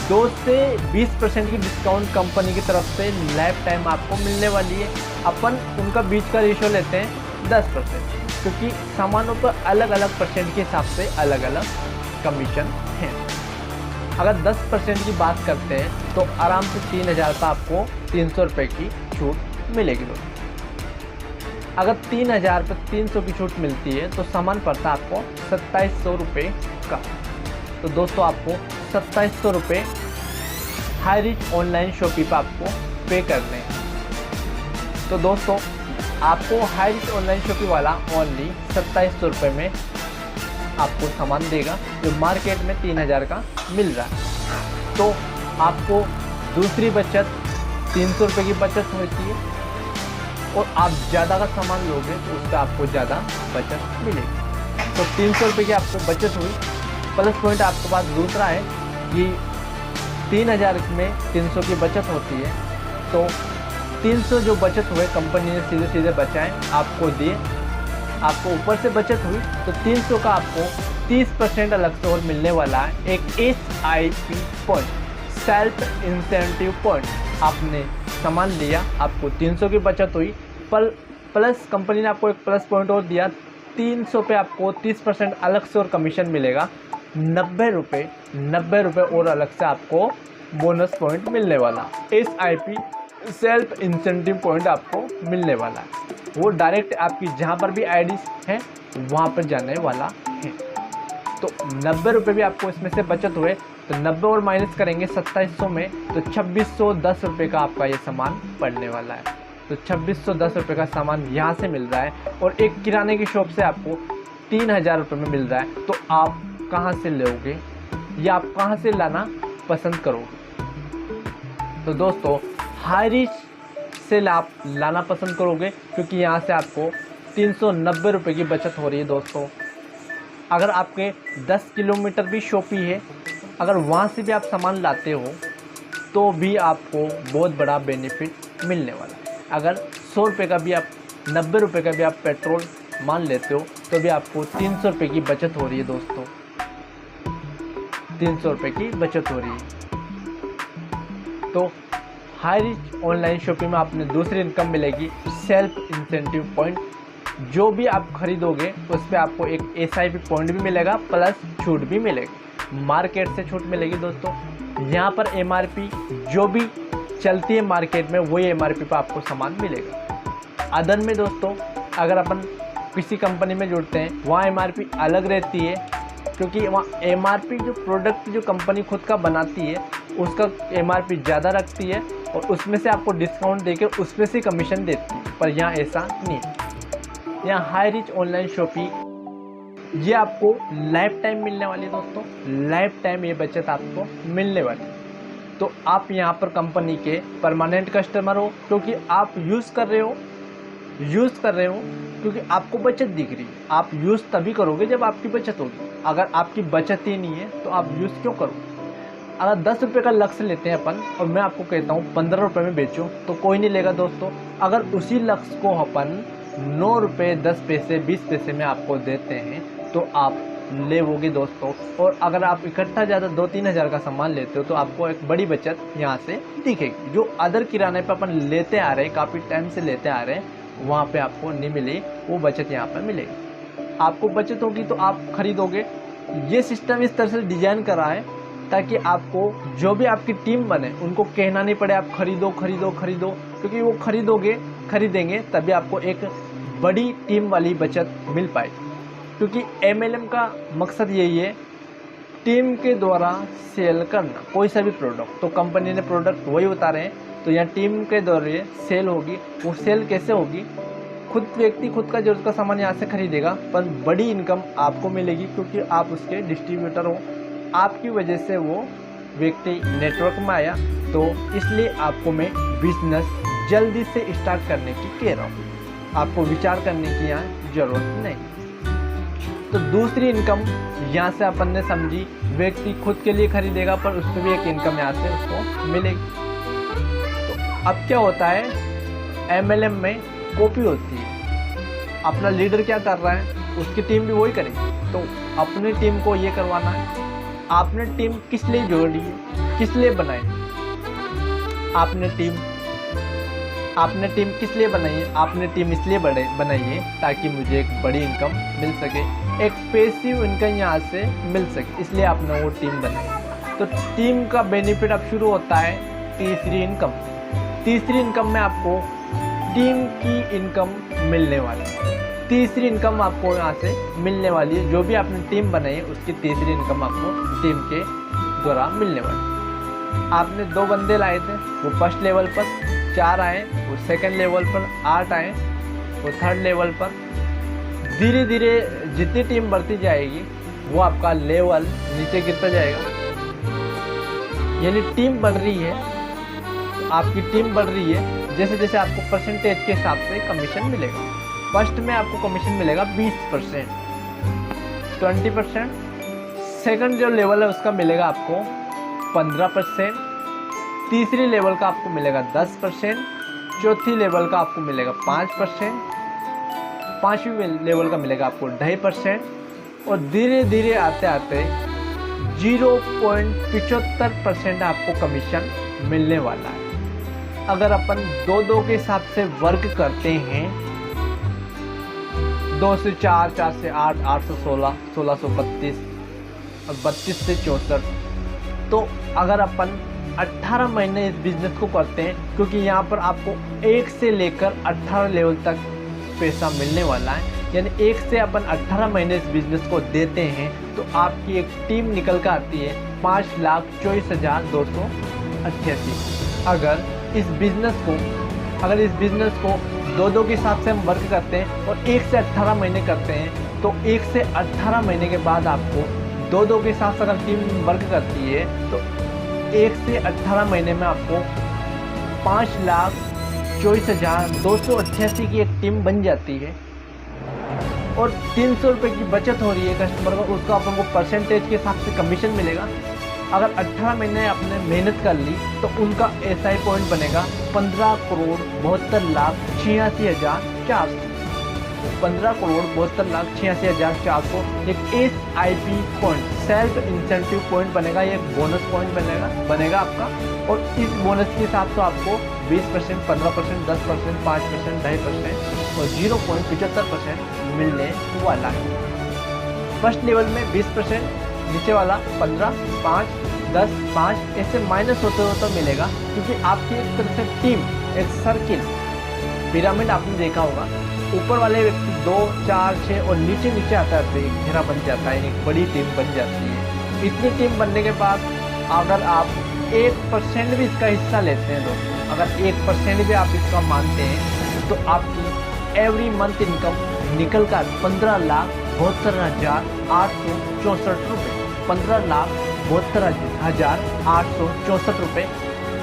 2 से 20% की डिस्काउंट कंपनी की तरफ से लाइफ टाइम आपको मिलने वाली है। अपन उनका बीच का रेशियो लेते हैं 10%, क्योंकि सामानों पर अलग अलग परसेंट के हिसाब से अलग अलग कमीशन है। अगर 10% की बात करते हैं तो आराम से 3000 का आपको 300 रुपये की छूट मिलेगी दोस्तों। अगर 3000 पर 300 की छूट मिलती है तो सामान पड़ता है आपको 2700 रुपये का। तो दोस्तों आपको 2700 रुपये हाई रिच ऑनलाइन शॉपिंग पर आपको पे करने हैं। तो दोस्तों आपको हाई रिच ऑनलाइन शॉपिंग वाला ओनली 2700 रुपये में आपको सामान देगा, जो मार्केट में 3000 का मिल रहा है। तो आपको दूसरी बचत 300 रुपये की बचत होती है, और आप ज़्यादा का सामान लोगे तो उसका आपको ज़्यादा बचत मिलेगी। तो 300 रुपये की आपको बचत हुई। प्लस पॉइंट आपके पास दूसरा है कि 3000 में 300 की बचत होती है, तो 300 जो बचत हुए कंपनी ने सीधे सीधे बचाए आपको दिए। आपको ऊपर से बचत हुई तो 300 का आपको 30% अलग से और मिलने वाला है, एक SIP point, self incentive point. आपने सामान लिया, आपको 300 की बचत हुई, प्लस कंपनी ने आपको एक प्लस पॉइंट और दिया, 300 पे आपको 30% अलग से और कमीशन मिलेगा। 90 रुपये और अलग से आपको बोनस पॉइंट मिलने वाला, SIP सेल्फ इंसेंटिव पॉइंट आपको मिलने वाला है। वो डायरेक्ट आपकी जहाँ पर भी IDs हैं वहाँ पर जाने वाला है। तो 90 रुपये भी आपको इसमें से बचत हुए, तो 90 और माइनस करेंगे 2700 में, तो 2610 रुपये का आपका ये सामान पड़ने वाला है। तो 2610 रुपये का सामान यहाँ से मिल रहा है, और एक किराने की शॉप से आपको 3000 रुपये में मिल रहा है। तो आप कहाँ से लोगे या आप कहाँ से लाना पसंद करोगे? तो दोस्तों हाई रिच से आप लाना पसंद करोगे, क्योंकि यहाँ से आपको 390 रुपये की बचत हो रही है दोस्तों। अगर आपके 10 किलोमीटर भी शॉपिंग है, अगर वहाँ से भी आप सामान लाते हो तो भी आपको बहुत बड़ा बेनिफिट मिलने वाला है। अगर 100 रुपये का भी आप 90 रुपये का भी आप पेट्रोल मान लेते हो तो भी आपको 300 रुपये की बचत हो रही है दोस्तों। 300 रुपये की बचत हो रही है। तो हाई रिच ऑनलाइन शॉपिंग में आपने दूसरी इनकम मिलेगी, सेल्फ इंसेंटिव पॉइंट। जो भी आप खरीदोगे उस पर आपको एक SIP पॉइंट भी मिलेगा, प्लस छूट भी मिलेगी, मार्केट से छूट मिलेगी दोस्तों। यहाँ पर MRP जो भी चलती है मार्केट में वही MRP पर आपको सामान मिलेगा। अदर में दोस्तों अगर अपन किसी कंपनी में जुड़ते हैं वहाँ MRP अलग रहती है, क्योंकि वहाँ MRP जो प्रोडक्ट जो कंपनी खुद का बनाती है उसका MRP ज़्यादा रखती है, और उसमें से आपको डिस्काउंट देकर उसमें से कमीशन देती है। पर यहाँ ऐसा नहीं है। यहाँ हाई रिच ऑनलाइन शॉपिंग ये आपको लाइफ टाइम मिलने वाली है दोस्तों, लाइफ टाइम ये बचत आपको मिलने वाली है। तो आप यहाँ पर कंपनी के परमानेंट कस्टमर हो, क्योंकि आप यूज़ कर रहे हो क्योंकि आपको बचत दिख रही है। आप यूज़ तभी करोगे जब आपकी बचत होगी। अगर आपकी बचत ही नहीं है तो आप यूज़ क्यों करोगे? अगर 10 रुपये का लक्ष्य लेते हैं अपन, और मैं आपको कहता हूँ 15 रुपये में बेचो, तो कोई नहीं लेगा दोस्तों। अगर उसी लक्ष्य को अपन 9 रुपये 10 पैसे 20 पैसे में आपको देते हैं तो आप लेवोगे दोस्तों। और अगर आप इकट्ठा ज़्यादा 2-3 हज़ार का सामान लेते हो तो आपको एक बड़ी बचत यहाँ से दिखेगी। जो अदर किराने पे अपन लेते आ रहे हैं, काफ़ी टाइम से लेते आ रहे हैं, वहाँ पे आपको नहीं मिली वो बचत यहाँ पर मिलेगी। आपको बचत होगी तो आप खरीदोगे। ये सिस्टम इस तरह से डिजाइन करा है ताकि आपको जो भी आपकी टीम बने उनको कहना नहीं पड़े आप खरीदो खरीदो खरीदो, क्योंकि वो खरीदेंगे तभी आपको एक बड़ी टीम वाली बचत मिल पाएगी। क्योंकि MLM का मकसद यही है, टीम के द्वारा सेल करना कोई सा भी प्रोडक्ट। तो कंपनी ने प्रोडक्ट वही उतारे हैं, तो यहाँ टीम के द्वारा सेल होगी। वो सेल कैसे होगी? खुद व्यक्ति खुद का जरूरत का सामान यहाँ से खरीदेगा, पर बड़ी इनकम आपको मिलेगी क्योंकि आप उसके डिस्ट्रीब्यूटर हो। आपकी वजह से वो व्यक्ति नेटवर्क में आया, तो इसलिए आपको मैं बिजनेस जल्दी से स्टार्ट करने की कह रहा हूँ। आपको विचार करने की यहाँ ज़रूरत नहीं। तो दूसरी इनकम यहाँ से अपन ने समझी, व्यक्ति खुद के लिए खरीदेगा पर उसमें भी एक इनकम यहाँ से उसको मिलेगी। तो अब क्या होता है, MLM में कॉपी होती है। अपना लीडर क्या कर रहा है उसकी टीम भी वही करेगी। तो अपनी टीम को ये करवाना है। आपने टीम किस लिए जोड़ी है? किस लिए बनाई? आपने टीम किस लिए बनाई है? आपने टीम इसलिए बनाई है ताकि मुझे एक बड़ी इनकम मिल सके, एक पैसिव इनकम यहाँ से मिल सके, इसलिए आपने वो टीम बनाई। तो टीम का बेनिफिट अब शुरू होता है तीसरी इनकम। तीसरी इनकम में आपको टीम की इनकम मिलने वाली है। तीसरी इनकम आपको यहाँ से मिलने वाली है, जो भी आपने टीम बनाई है उसकी तीसरी इनकम आपको टीम के द्वारा मिलने वाली है। आपने 2 बंदे लाए थे, वो फर्स्ट लेवल पर 4 आए, वो सेकंड लेवल पर 8 आए, वो थर्ड लेवल पर। धीरे धीरे जितनी टीम बढ़ती जाएगी वो आपका लेवल नीचे गिरता जाएगा। यानी टीम बढ़ रही है, आपकी टीम बढ़ रही है, जैसे जैसे आपको परसेंटेज के हिसाब से कमीशन मिलेगा। फर्स्ट में आपको कमीशन मिलेगा 20%, 20%। सेकंड जो लेवल है उसका मिलेगा आपको 15%, तीसरी लेवल का आपको मिलेगा 10%, चौथी लेवल का आपको मिलेगा 5%, पाँचवीं लेवल का मिलेगा आपको 2.5%, और धीरे धीरे आते आते 0.75% आपको कमीशन मिलने वाला है। अगर अपन 2-2 के हिसाब से वर्क करते हैं, 2 से 4, 4 से 8, 8 से 16, 16 से 32 और 32 से 64, तो अगर अपन 18 महीने इस बिज़नेस को करते हैं, क्योंकि यहाँ पर आपको 1 से लेकर 18 लेवल तक पैसा मिलने वाला है, यानी 1 से अपन 18 महीने इस बिज़नेस को देते हैं तो आपकी एक टीम निकल कर आती है 5,24,288। अगर इस बिज़नेस को 2-2 के हिसाब से हम वर्क करते हैं और 1 से 18 महीने करते हैं, तो 1 से 18 महीने के बाद आपको 2-2 के हिसाब से अगर टीम वर्क करती है तो 1 से 18 महीने में आपको 5,24,288 की एक टीम बन जाती है, और 300 रुपये की बचत हो रही है कस्टमर को, उसको अपन को परसेंटेज के हिसाब से कमीशन मिलेगा। अगर 18 महीने आपने मेहनत कर ली तो उनका SI पॉइंट बनेगा 15,72,86,400। 15,72,86,400 एक SIP point, self incentive point बनेगा, ये एक बोनस पॉइंट बनेगा आपका। और इस बोनस के हिसाब से आपको 20%, 15%, 10%, 5%, 2.5% और 0.75% मिलने वाला है। फर्स्ट लेवल में 20%, नीचे वाला 15, 5, 10, 5 ऐसे माइनस होते होते मिलेगा, क्योंकि आपकी एक तरह से टीम, एक सर्किल पिरामिड आपने देखा होगा, ऊपर वाले व्यक्ति 2, 4, 6 और नीचे नीचे आता है, एक घेरा बन जाता है, एक बड़ी टीम बन जाती है। इतनी टीम बनने के बाद अगर आप 1% भी इसका हिस्सा लेते हैं दोस्तों, अगर 1% भी आप इसका मानते हैं, तो आपकी एवरी मंथ इनकम निकल कर 15,72,864 रुपये, 15,72,864 रुपये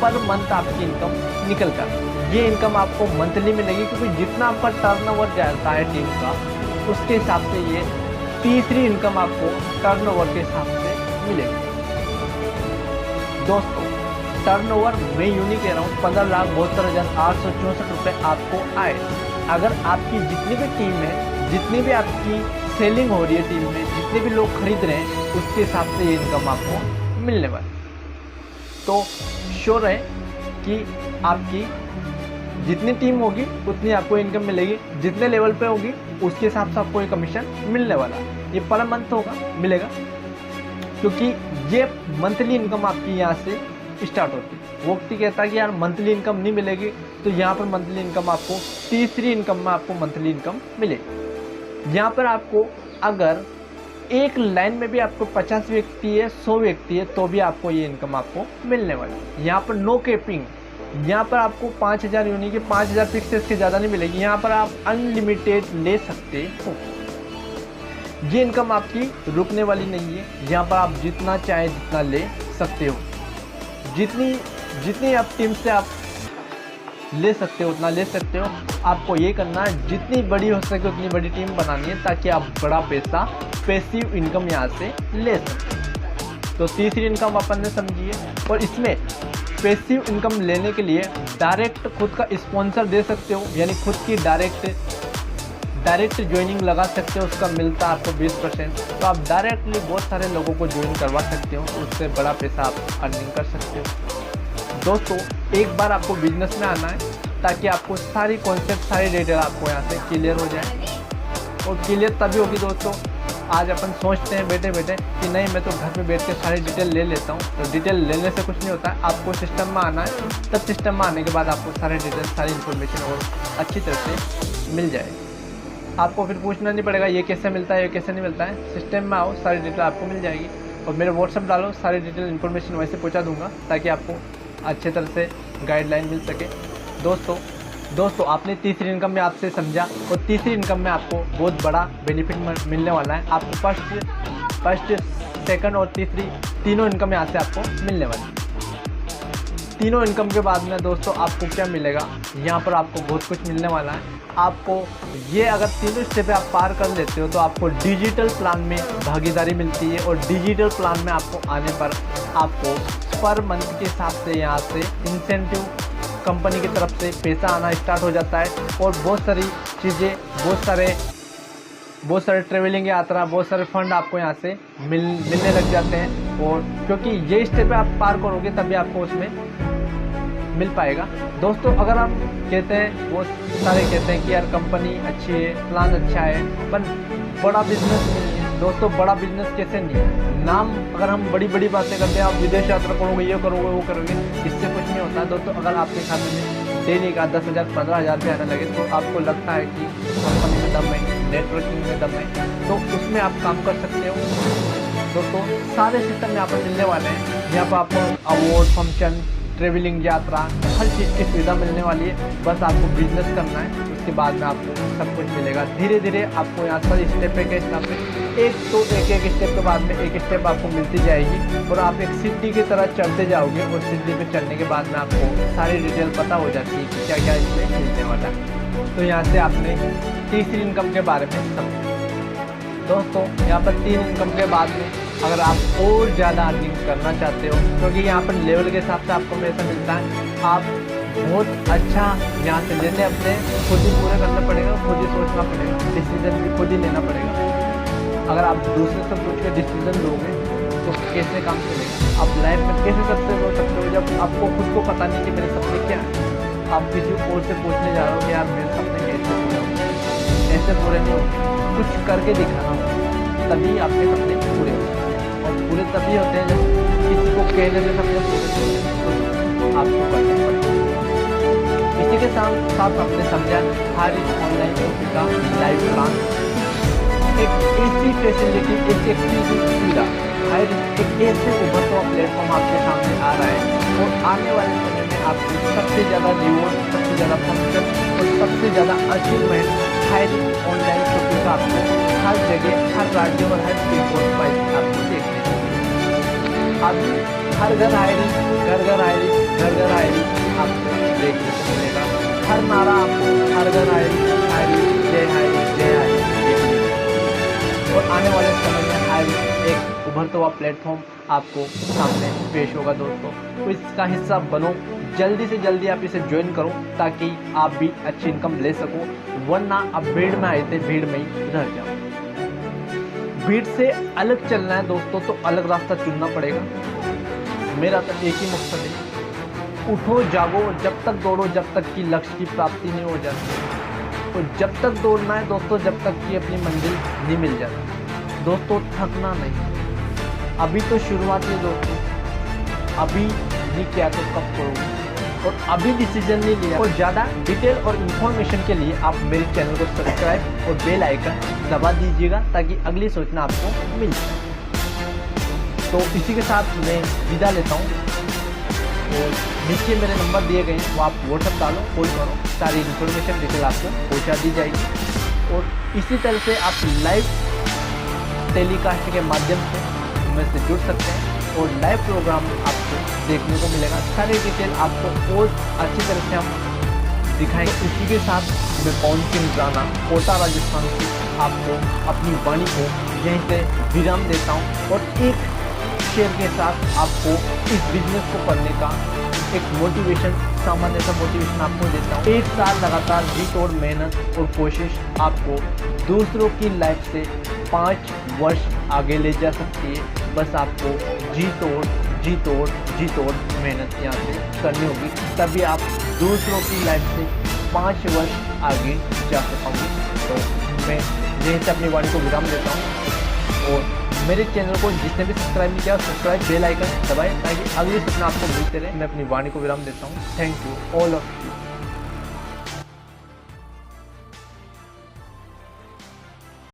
पर मंथ आपकी इनकम निकल कर। ये इनकम आपको मंथली मिलेगी, क्योंकि जितना आपका टर्नओवर जाता है टीम का, उसके हिसाब से ये तीसरी इनकम आपको टर्नओवर के हिसाब से मिलेगी। दोस्तों टर्नओवर मैं यूँ नहीं कह रहा हूँ, 15,72,864 रुपये आपको आए। अगर आपकी जितनी भी टीम है, जितनी भी आपकी सेलिंग हो रही है टीम में, जितने भी लोग खरीद रहे हैं, उसके हिसाब से ये इनकम आपको मिलने वाली। तो श्योर है कि आपकी जितनी टीम होगी उतनी आपको इनकम मिलेगी, जितने लेवल पे होगी उसके हिसाब से आपको ये कमीशन मिलने वाला है। ये पर मंथ होगा, मिलेगा, क्योंकि ये मंथली इनकम आपकी यहाँ से स्टार्ट होती है। वो व्यक्ति कहता है कि यार मंथली इनकम नहीं मिलेगी, तो यहाँ पर मंथली इनकम आपको तीसरी इनकम में आपको मंथली इनकम मिलेगी। यहाँ पर आपको अगर एक लाइन में भी आपको 50 व्यक्ति है, 100 व्यक्ति है, तो भी आपको ये इनकम आपको मिलने वाली है। यहाँ पर नो कैपिंग, यहाँ पर आपको 5,000 यूनिक के 5,000 फिक्स से ज़्यादा नहीं मिलेगी। यहाँ पर आप अनलिमिटेड ले सकते हो। ये इनकम आपकी रुकने वाली नहीं है, यहाँ पर आप जितना चाहे जितना ले सकते हो। जितनी आप टीम से आप ले सकते हो उतना ले सकते हो। आपको ये करना है जितनी बड़ी हो सके उतनी बड़ी टीम बनानी है, ताकि आप बड़ा पैसा पैसिव इनकम यहाँ से ले सकें। तो तीसरी इनकम अपन ने समझी है। और इसमें पैसिव इनकम लेने के लिए डायरेक्ट खुद का स्पॉन्सर दे सकते हो, यानी खुद की डायरेक्ट डायरेक्ट ज्वाइनिंग लगा सकते हो, उसका मिलता है आपको 20%। तो आप डायरेक्टली बहुत सारे लोगों को ज्वाइन करवा सकते हो, उससे बड़ा पैसा आप अर्निंग कर सकते हो। दोस्तों एक बार आपको बिजनेस में आना है ताकि आपको सारी कॉन्सेप्ट, सारी डिटेल आपको यहाँ से क्लियर हो जाए। और क्लियर तभी होगी दोस्तों, आज अपन सोचते हैं बैठे बैठे कि नहीं मैं तो घर में बैठ के सारी डिटेल ले लेता हूँ, तो डिटेल लेने से कुछ नहीं होता है। आपको सिस्टम में आना है, तब सिस्टम में आने के बाद आपको सारे डिटेल, सारी इन्फॉर्मेशन और अच्छी तरह से मिल जाए। आपको फिर पूछना नहीं पड़ेगा ये कैसे मिलता है, ये कैसे नहीं मिलता है। सिस्टम में आओ, सारी डिटेल आपको मिल जाएगी। और मेरे व्हाट्सअप डालो, सारी डिटेल इन्फॉर्मेशन वैसे पहुँचा दूँगा ताकि आपको अच्छे तरह से गाइडलाइन मिल सके। दोस्तों आपने तीसरी इनकम में आपसे समझा, और तीसरी इनकम में आपको बहुत बड़ा बेनिफिट मिलने वाला है। आपको फर्स्ट, सेकंड और तीसरी तीनों इनकम यहाँ से आपको मिलने वाली है। तीनों इनकम के बाद में दोस्तों आपको क्या मिलेगा, यहाँ पर आपको बहुत कुछ मिलने वाला है। आपको ये अगर तीनों स्टेप आप पार कर लेते हो तो आपको डिजिटल प्लान में भागीदारी मिलती है, और डिजिटल प्लान में आपको आने पर आपको पर मंथ के हिसाब से यहाँ से इंसेंटिव कंपनी की तरफ से पैसा आना स्टार्ट हो जाता है। और बहुत सारी चीज़ें, बहुत सारे ट्रेवलिंग यात्रा, बहुत सारे फंड आपको यहाँ से मिलने लग जाते हैं। और क्योंकि ये स्टेप आप पार करोगे तभी आपको उसमें मिल पाएगा। दोस्तों अगर हम कहते हैं, बहुत सारे कहते हैं कि यार कंपनी अच्छी है, प्लान अच्छा है, पर बड़ा बिजनेस नहीं है। दोस्तों बड़ा बिजनेस कैसे नहीं है, नाम अगर हम बड़ी बड़ी बातें करते हैं, आप विदेश यात्रा करोगे, ये करोगे, वो करोगे, इससे कुछ नहीं होता। दोस्तों अगर आपके खाते में डेली का 10,000 15,000 रुपये आने लगे तो आपको लगता है कि कंपनी में दम है, नेटवर्किंग में दम है, तो उसमें आप काम कर सकते हो। दोस्तों सारे सिस्टम यहाँ पर मिलने वाले हैं। यहाँ पर आपको अवार्ड, फंक्शन, ट्रेवलिंग यात्रा, हर चीज़ की सुविधा मिलने वाली है। बस आपको बिजनेस करना है, उसके बाद में आपको सब कुछ मिलेगा। धीरे धीरे आपको यहाँ पर स्टेप के हिसाब से एक स्टेप के बाद में एक स्टेप आपको मिलती जाएगी, और आप एक सीढ़ी की तरह चढ़ते जाओगे। और सीढ़ी पे चढ़ने के बाद में आपको सारी डिटेल पता हो जाती है कि क्या क्या इसमें मिलने वाला है। तो यहाँ से आपने तीसरी इनकम के बारे में समझा। दोस्तों यहाँ पर 3 इनकम के बाद में अगर आप और ज़्यादा अर्निंग करना चाहते हो, क्योंकि यहाँ पर लेवल के हिसाब से आपको पैसा मिलता है, आप बहुत अच्छा यहाँ से लेने अपने खुद ही पूरे करना पड़ेगा, खुद ही सोचना पड़ेगा, डिसीजन भी खुद ही लेना पड़ेगा। अगर आप दूसरे से पूछ के डिसीजन लोगे तो कैसे काम चलेगा? आप लाइफ में कैसे सक्सेस हो सकते हो जब आपको खुद को पता नहीं कि मेरे सपने क्या है? आप किसी और से पूछने जा रहे हो कि यार मेरे सपने कैसे पूरे होंगे? ऐसे पूरे नहीं होंगे, कुछ करके दिखाना होगा, तभी आपके सपने पूरे होते हैं। और पूरे तभी होते हैं जब किसी को कहने से सपने पूरे होते हैं, आपको करने पड़ेगा। इसी के साथ आपने समझा हर ऑनलाइन कोर्स का लाइव प्लान, एक ऐसी फैसिलिटी, एक एक्सक्लूसिव सुविधा, हर एक ऐसे उभरता हुआ प्लेटफॉर्म आपके सामने आ रहा है। और आने वाले समय में आपको सबसे ज़्यादा रिवॉर्ड, सबसे ज़्यादा फंक्शन और सबसे ज़्यादा अचीवमेंट हर ऑनलाइन शॉपिंग का आपको हर जगह, हर राज्य और हर पिन कोड वाइज आपको देखने को मिलेगा। अब हर घर हायरिंग, घर हायरिंग आपको देखने को मिलेगा। हर नारा आपको हर घर हायरिंग, जय हायरिंग, जय हायरिंग देखने को मिलेगा। और आने वाले समय में हायरिंग एक उभरता हुआ प्लेटफॉर्म आपको सामने पेश होगा। दोस्तों तो इसका हिस्सा बनो, जल्दी से जल्दी आप इसे ज्वाइन करो ताकि आप भी अच्छी इनकम ले सको, वरना आप भीड़ में आए थे, भीड़ में ही रह जाओ। भीड़ से अलग चलना है दोस्तों तो अलग रास्ता चुनना पड़ेगा। मेरा तो एक ही मकसद है, उठो जागो, जब तक दौड़ो जब तक कि लक्ष्य की प्राप्ति नहीं हो जाती। और जब तक दौड़ना है दोस्तों जब तक कि अपनी मंजिल नहीं मिल जाती। दोस्तों थकना नहीं, अभी तो शुरुआत है दोस्तों, अभी नहीं किया तो कब करोगे? और अभी डिसीजन नहीं लिया। और ज़्यादा डिटेल और इन्फॉर्मेशन के लिए आप मेरे चैनल को सब्सक्राइब और बेल आइकन दबा दीजिएगा ताकि अगली सूचना आपको मिल जाए। तो इसी के साथ मैं विदा लेता हूँ, और नीचे मेरे नंबर दिए गए हैं, वो आप व्हाट्सअप डालो, कॉल करो, सारी इन्फॉर्मेशन डिटेल आपको पहुँचा दी जाएगी। और इसी तरह से आप लाइव टेलीकास्ट के माध्यम से हमें से जुड़ सकते हैं और लाइव प्रोग्राम आपको देखने को मिलेगा। सारी डिटेल आपको और अच्छी तरह से हम दिखाएंगे। इसी के साथ मैं पवन सिंह राणा, कोटा राजस्थान से आपको अपनी वाणी को यहीं से विराम देता हूँ। और एक शेयर के साथ आपको इस बिजनेस को करने का एक मोटिवेशन, सामान्य सा मोटिवेशन आपको देता हूँ। 1 साल लगातार जी तोड़ मेहनत और कोशिश आपको दूसरों की लाइफ से 5 वर्ष आगे ले जा सकती है। बस आपको जी तोड़ मेहनत यहाँ से करनी होगी, तभी आप दूसरों की लाइफ से 5 वर्ष आगे जा सकोगे। तो मैं यहीं से अपनी वाणी को विराम देता हूँ और मेरे चैनल को जिसने भी सब्सक्राइब नहीं किया सब्सक्राइब बेल आइकन दबाएं ताकि अगली सूचना आपको मिलते रहे। मैं अपनी वाणी को विराम देता हूँ। Thank you all of you.